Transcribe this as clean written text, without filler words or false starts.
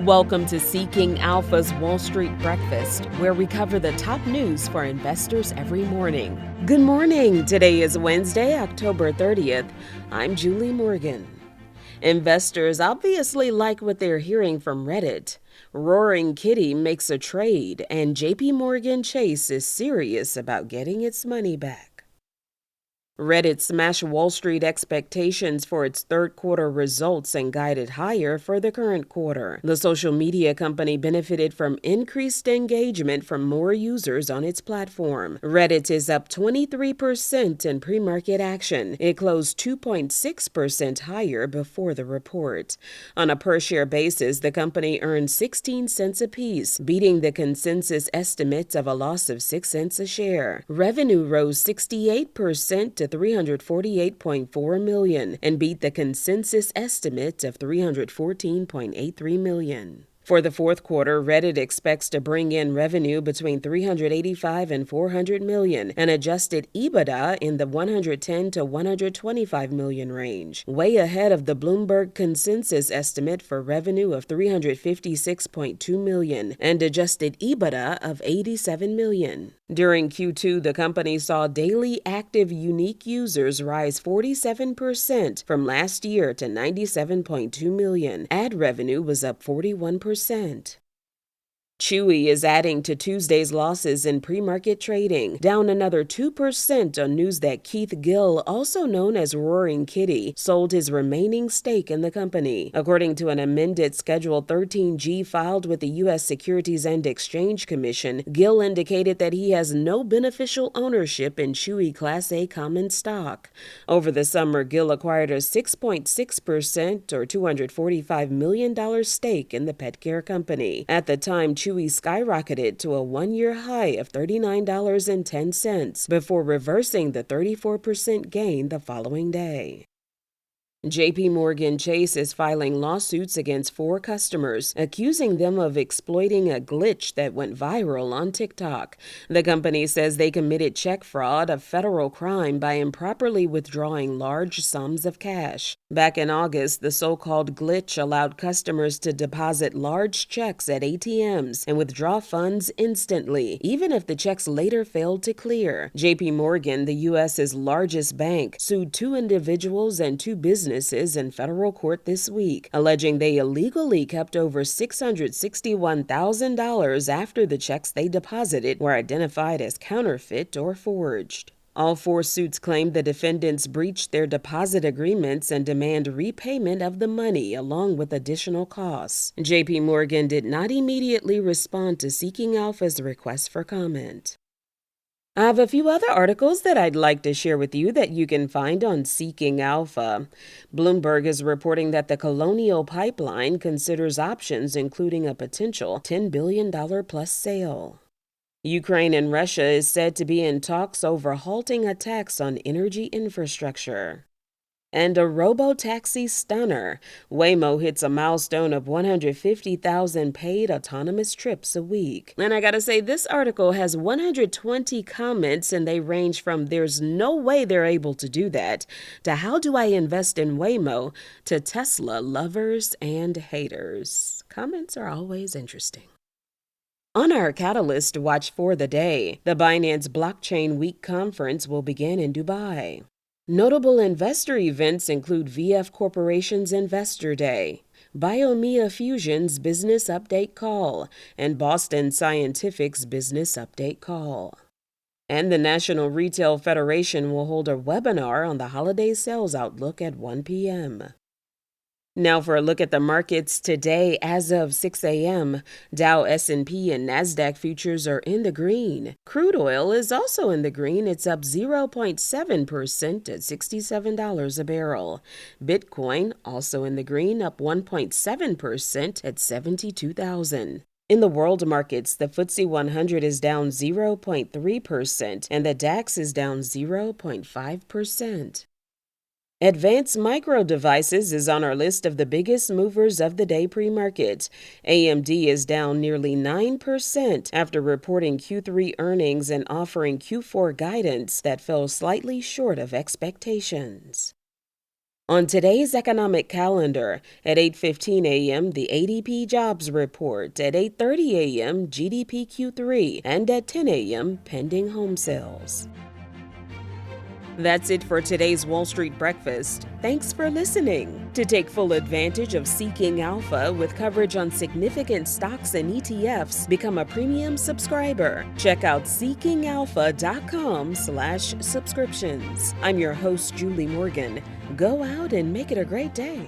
Welcome to Seeking Alpha's Wall Street Breakfast, where we cover the top news for investors every morning. Good morning. Today is Wednesday, October 30th. I'm Julie Morgan. Investors obviously like what they're hearing from Reddit. Roaring Kitty makes a trade, and JP Morgan Chase is serious about getting its money back. Reddit smashed Wall Street expectations for its third quarter results and guided higher for the current quarter. The social media company benefited from increased engagement from more users on its platform. Reddit is up 23% in pre-market action. It closed 2.6% higher before the report. On a per-share basis, the company earned 16 cents apiece, beating the consensus estimate of a loss of 6 cents a share. Revenue rose 68% to $348.4 million and beat the consensus estimate of $314.83 million. For the fourth quarter, Reddit expects to bring in revenue between $385 and $400 million and adjusted EBITDA in the $110 to $125 million range, way ahead of the Bloomberg consensus estimate for revenue of $356.2 million and adjusted EBITDA of $87 million. During Q2, the company saw daily active unique users rise 47% from last year to 97.2 million. Ad revenue was up 41%. Chewy is adding to Tuesday's losses in pre-market trading, down another 2% on news that Keith Gill, also known as Roaring Kitty, sold his remaining stake in the company. According to an amended Schedule 13G filed with the U.S. Securities and Exchange Commission, Gill indicated that he has no beneficial ownership in Chewy Class A common stock. Over the summer, Gill acquired a 6.6% or $245 million stake in the pet care company. At the time, Chewy skyrocketed to a one-year high of $39.10 before reversing the 34% gain the following day. JP Morgan Chase is filing lawsuits against 4 customers, accusing them of exploiting a glitch that went viral on TikTok. The company says they committed check fraud, a federal crime, by improperly withdrawing large sums of cash. Back in August, the so-called glitch allowed customers to deposit large checks at ATMs and withdraw funds instantly, even if the checks later failed to clear. JP Morgan, the U.S.'s largest bank, sued 2 individuals and 2 businesses in federal court this week, alleging they illegally kept over $661,000 after the checks they deposited were identified as counterfeit or forged. All 4 suits claim the defendants breached their deposit agreements and demand repayment of the money along with additional costs. JP Morgan did not immediately respond to Seeking Alpha's request for comment. I have a few other articles that I'd like to share with you that you can find on Seeking Alpha. Bloomberg is reporting that the Colonial Pipeline considers options, including a potential $10 billion plus sale. Ukraine and Russia is said to be in talks over halting attacks on energy infrastructure. And a robo-taxi stunner. Waymo hits a milestone of 150,000 paid autonomous trips a week. And I gotta say, this article has 120 comments, and they range from "there's no way they're able to do that" to "how do I invest in Waymo" to Tesla lovers and haters. Comments are always interesting. On our Catalyst Watch for the day, the Binance Blockchain Week conference will begin in Dubai. Notable investor events include VF Corporation's Investor Day, Biomea Fusion's Business Update Call, and Boston Scientific's Business Update Call. And the National Retail Federation will hold a webinar on the holiday sales outlook at 1 p.m. Now for a look at the markets today. As of 6 a.m., Dow, S&P, and NASDAQ futures are in the green. Crude oil is also in the green. It's up 0.7% at $67 a barrel. Bitcoin also in the green, up 1.7% at $72,000. In the world markets, the FTSE 100 is down 0.3% and the DAX is down 0.5%. Advanced Micro Devices is on our list of the biggest movers of the day pre-market. AMD is down nearly 9% after reporting Q3 earnings and offering Q4 guidance that fell slightly short of expectations. On today's economic calendar, at 8:15 a.m., the ADP jobs report, at 8:30 a.m., GDP Q3, and at 10 a.m., pending home sales. That's it for today's Wall Street Breakfast. Thanks for listening. To take full advantage of Seeking Alpha with coverage on significant stocks and ETFs, become a premium subscriber. Check out seekingalpha.com/subscriptions. I'm your host, Julie Morgan. Go out and make it a great day.